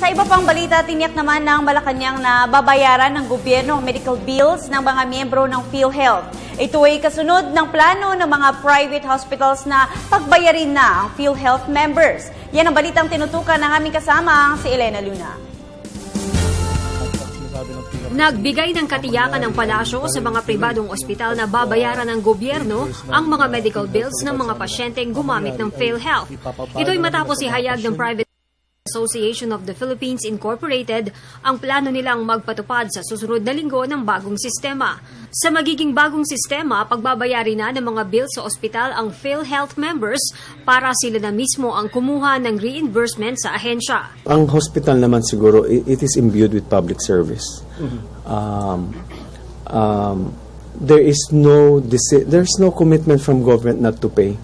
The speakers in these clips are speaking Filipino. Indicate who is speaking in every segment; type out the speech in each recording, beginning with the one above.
Speaker 1: Sa iba pang balita, tiniyak naman ng Malacanang na babayaran ng gobyerno ang medical bills ng mga miyembro ng PhilHealth. Ito ay kasunod ng plano ng mga private hospitals na pagbayarin na ang PhilHealth members. Yan ang balitang tinutukan ng aming kasama, si Elena Luna.
Speaker 2: Nagbigay ng katiyakan ng palasyo sa mga pribadong ospital na babayaran ng gobyerno ang mga medical bills ng mga pasyenteng gumamit ng PhilHealth. Ito'y matapos ihayag ng Private Association of the Philippines Incorporated ang plano nilang magpatupad sa susunod na linggo ng bagong sistema. Sa magiging bagong sistema, pagbabayari na ng mga bills sa ospital ang PhilHealth members para sila na mismo ang kumuha ng reimbursement sa ahensya.
Speaker 3: Ang hospital naman siguro, it is imbued with public service. There's no commitment from government not to pay.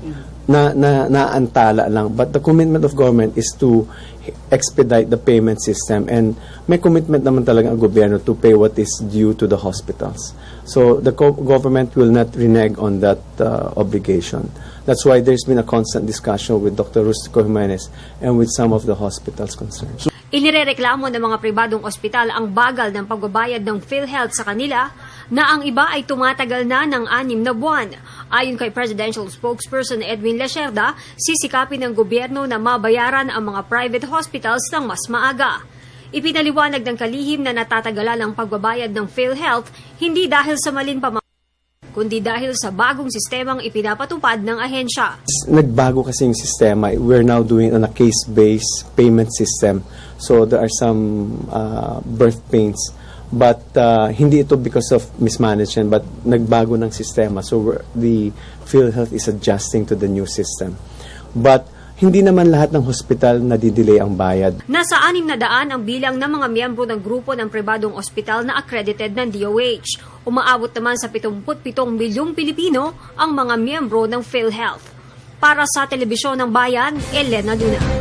Speaker 3: Naantala lang. But the commitment of government is to expedite the payment system, and may commitment naman talaga ang gobyerno to pay what is due to the hospitals. So the government will not renege on that obligation. That's why there's been a constant discussion with Dr. Rustico Jimenez and with some of the hospitals concerned.
Speaker 2: Inirereklamo ng mga pribadong ospital ang bagal ng pagbabayad ng PhilHealth sa kanila na ang iba ay tumatagal na ng 6 na buwan. Ayon kay Presidential Spokesperson Edwin Lacerda, sisikapin ng gobyerno na mabayaran ang mga private hospitals ng mas maaga. Ipinaliwanag ng kalihim na natatagalan ang pagbabayad ng PhilHealth hindi dahil sa maling kundi dahil sa bagong sistemang ipinapatupad ng ahensya.
Speaker 3: Nagbago kasi yung sistema. We're now doing on a case-based payment system. So there are some birth pains. But hindi ito because of mismanagement, but nagbago ng sistema. So the PhilHealth is adjusting to the new system. But hindi naman lahat ng hospital nadidelay ang bayad.
Speaker 2: Nasa 600 ang bilang ng mga miyembro ng grupo ng pribadong ospital na accredited ng DOH. Umaabot naman sa 77 milyong Pilipino ang mga miyembro ng PhilHealth. Para sa Telebisyon ng Bayan, Elena Luna.